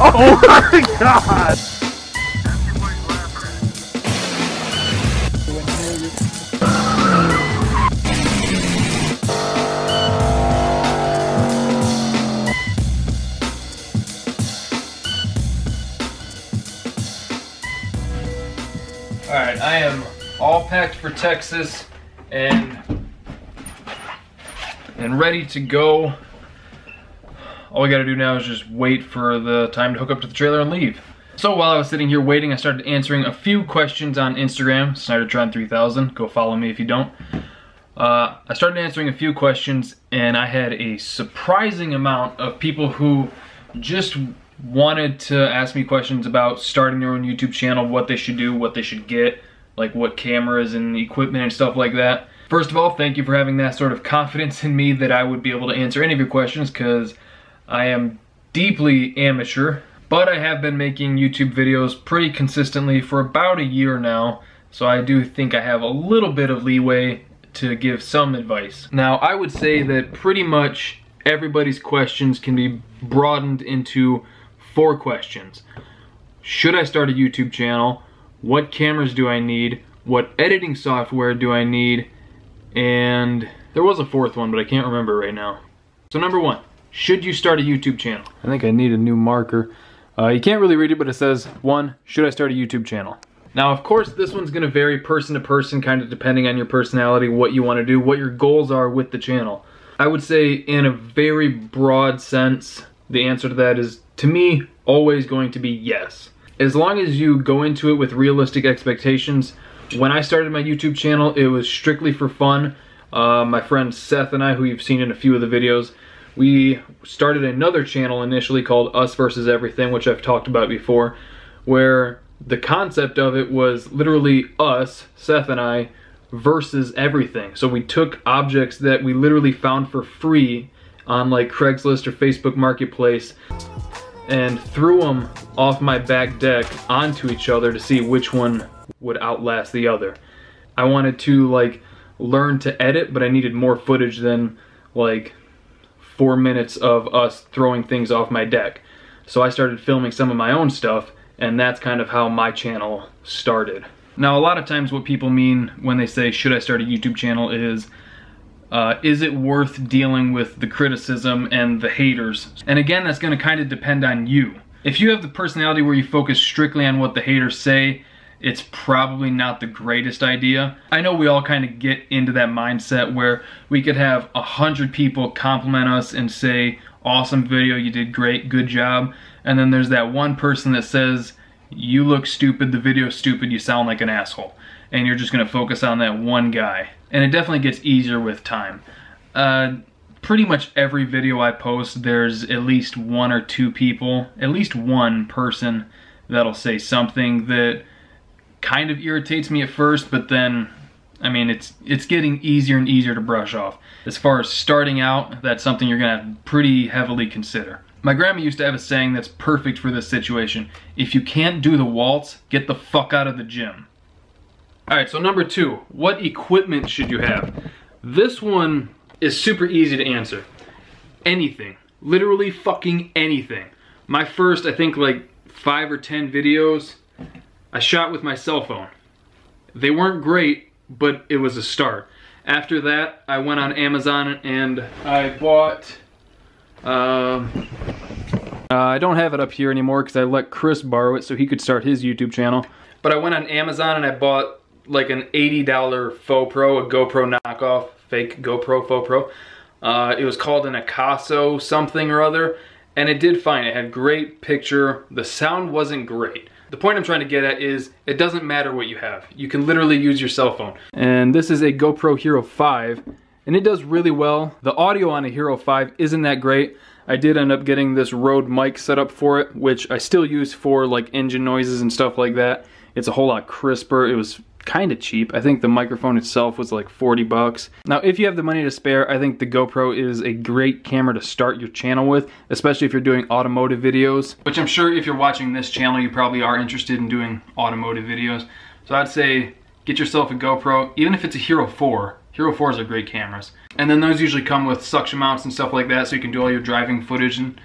Oh my god! Alright, I am all packed for Texas and ready to go. All we gotta do now is just wait for the time to hook up to the trailer and leave. So while I was sitting here waiting, I started answering a few questions on Instagram. Snydertron3000, go follow me if you don't. I started answering a few questions and I had a surprising amount of people who just wanted to ask me questions about starting their own YouTube channel, what they should do, what they should get, like what cameras and equipment and stuff like that. First of all, thank you for having that sort of confidence in me that I would be able to answer any of your questions, because I am deeply amateur, but I have been making YouTube videos pretty consistently for about a year now, so I do think I have a little bit of leeway to give some advice. Now, I would say that pretty much everybody's questions can be broadened into 4 questions. Should I start a YouTube channel? What cameras do I need? What editing software do I need? And there was a 4th one, but I can't remember right now. So number 1, should you start a YouTube channel? I think I need a new marker. You can't really read it, but it says 1, should I start a YouTube channel? Now, of course, this one's gonna vary person to person, kind of depending on your personality, what you wanna do, what your goals are with the channel. I would say in a very broad sense, the answer to that is, to me, always going to be yes. As long as you go into it with realistic expectations. When I started my YouTube channel, it was strictly for fun. My friend Seth and I, who you've seen in a few of the videos, we started another channel initially called Us Versus Everything, which I've talked about before, where the concept of it was literally us, Seth and I, versus everything. So we took objects that we literally found for free on like Craigslist or Facebook Marketplace and threw them off my back deck onto each other to see which one would outlast the other. I wanted to like learn to edit, but I needed more footage than like 4 minutes of us throwing things off my deck. So I started filming some of my own stuff, and that's kind of how my channel started. Now, a lot of times what people mean when they say, should I start a YouTube channel, is it worth dealing with the criticism and the haters? And again, that's gonna kind of depend on you. If you have the personality where you focus strictly on what the haters say, it's probably not the greatest idea. I know we all kind of get into that mindset where we could have 100 people compliment us and say, awesome video, you did great, good job. And then there's that one person that says, you look stupid, the video's stupid, you sound like an asshole. And you're just gonna focus on that one guy. And it definitely gets easier with time. Pretty much every video I post, there's at least 1 or 2 people, at least one person that'll say something that kind of irritates me at first, but then, I mean, it's getting easier and easier to brush off. As far as starting out, that's something you're gonna have to pretty heavily consider. My grandma used to have a saying that's perfect for this situation. If you can't do the waltz, get the fuck out of the gym. Alright, so number 2, what equipment should you have? This one is super easy to answer. Anything. Literally fucking anything. My first, I think like 5 or 10 videos, I shot with my cell phone. They weren't great, but it was a start. After that, I went on Amazon and I bought, I don't have it up here anymore because I let Chris borrow it so he could start his YouTube channel. But I went on Amazon and I bought like an $80 faux pro, a GoPro knockoff, fake GoPro faux pro. It was called an Acaso something or other, and it did fine. It had great picture. The sound wasn't great. The point I'm trying to get at is it doesn't matter what you have. You can literally use your cell phone. And this is a GoPro Hero 5, and it does really well. The audio on a Hero 5 isn't that great. I did end up getting this Rode mic set up for it, which I still use for like engine noises and stuff like that. It's a whole lot crisper. It was kind of cheap. I think the microphone itself was like 40 bucks. Now, if you have the money to spare, I think the GoPro is a great camera to start your channel with, especially if you're doing automotive videos, which I'm sure if you're watching this channel, you probably are interested in doing automotive videos. So I'd say get yourself a GoPro, even if it's a Hero 4. Hero 4s are great cameras. And then those usually come with suction mounts and stuff like that, so you can do all your driving footage and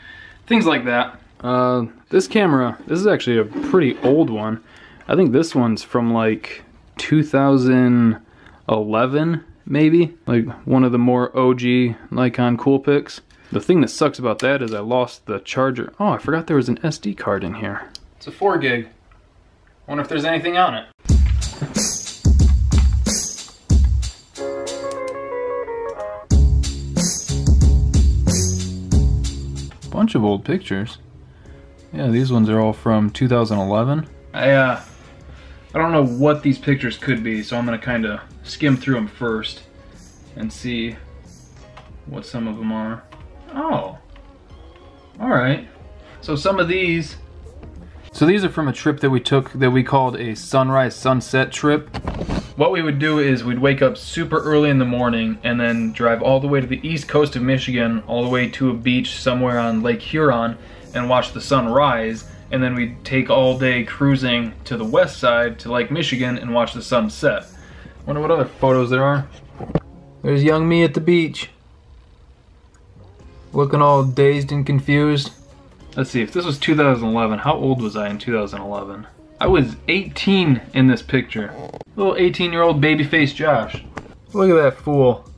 things like that. This camera, this is actually a pretty old one. I think this one's from like 2011, maybe? Like one of the more OG Nikon Coolpix. The thing that sucks about that is I lost the charger. Oh, I forgot there was an SD card in here. It's a 4 gig. Wonder if there's anything on it. Bunch of old pictures. Yeah, these ones are all from 2011. I don't know what these pictures could be, so I'm gonna kind of skim through them first and see what some of them are. Oh, all right. So some of these. So these are from a trip that we took that we called a sunrise sunset trip. What we would do is we'd wake up super early in the morning and then drive all the way to the east coast of Michigan, all the way to a beach somewhere on Lake Huron and watch the sun rise. And then we'd take all day cruising to the west side to Lake Michigan and watch the sun set. Wonder what other photos there are. There's young me at the beach. Looking all dazed and confused. Let's see, if this was 2011, how old was I in 2011? I was 18 in this picture. Little 18-year-old baby-faced Josh. Look at that fool.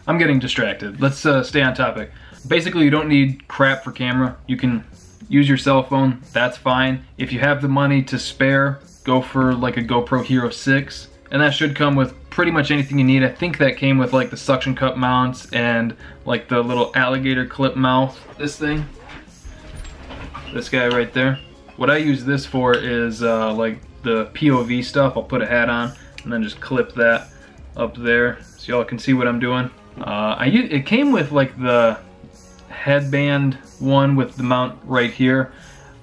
I'm getting distracted. Let's stay on topic. Basically, you don't need crap for camera. You can use your cell phone, that's fine. If you have the money to spare, go for like a GoPro Hero 6. And that should come with pretty much anything you need. I think that came with like the suction cup mounts and like the little alligator clip mouth. This thing. This guy right there. What I use this for is like the POV stuff. I'll put a hat on and then just clip that up there so y'all can see what I'm doing. It came with like the headband one with the mount right here.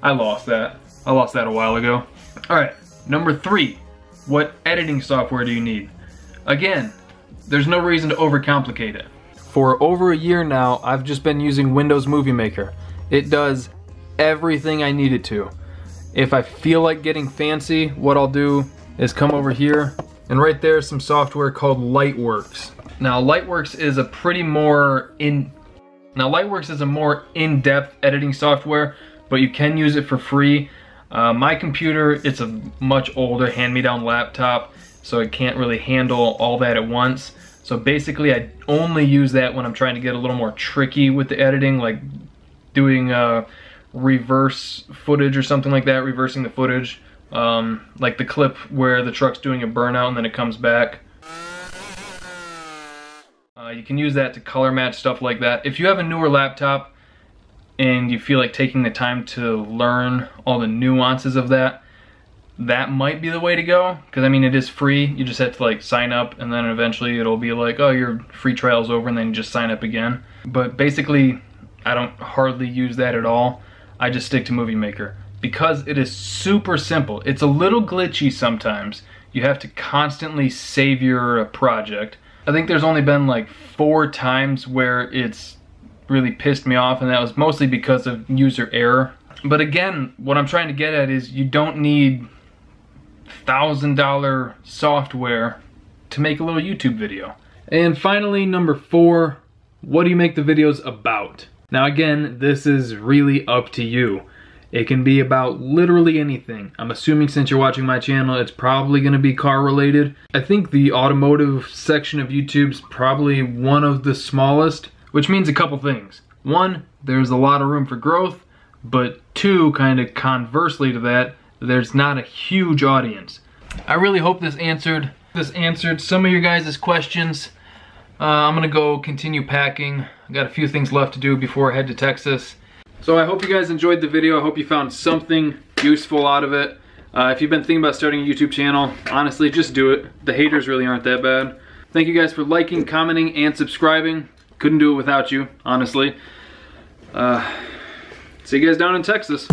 I lost that. I lost that a while ago. Alright, number 3. What editing software do you need? Again, there's no reason to overcomplicate it. For over a year now, I've just been using Windows Movie Maker. It does everything I need it to. If I feel like getting fancy, what I'll do is come over here, and right there is some software called Lightworks. Now Lightworks is a more in-depth editing software, but you can use it for free. My computer, it's a much older hand-me-down laptop, so it can't really handle all that at once. So basically I only use that when I'm trying to get a little more tricky with the editing, like doing reverse footage or something like that, reversing the footage. Like the clip where the truck's doing a burnout and then it comes back. You can use that to color match stuff like that. If you have a newer laptop and you feel like taking the time to learn all the nuances of that, that might be the way to go. Because I mean, it is free. You just have to like sign up and then eventually it'll be like, oh, your free trial's over, and then you just sign up again. But basically, I don't hardly use that at all. I just stick to Movie Maker because it is super simple. It's a little glitchy sometimes. You have to constantly save your project. I think there's only been like 4 times where it's really pissed me off, and that was mostly because of user error. But again, what I'm trying to get at is you don't need $1,000 software to make a little YouTube video. And finally, number 4, what do you make the videos about? Now again, this is really up to you. It can be about literally anything. I'm assuming since you're watching my channel, it's probably gonna be car related. I think the automotive section of YouTube's probably one of the smallest, which means a couple things. 1, there's a lot of room for growth, but 2, kind of conversely to that, there's not a huge audience. I really hope this answered some of your guys' questions. I'm gonna go continue packing. I got a few things left to do before I head to Texas. So I hope you guys enjoyed the video. I hope you found something useful out of it. If you've been thinking about starting a YouTube channel, honestly, just do it. The haters really aren't that bad. Thank you guys for liking, commenting, and subscribing. Couldn't do it without you, honestly. See you guys down in Texas.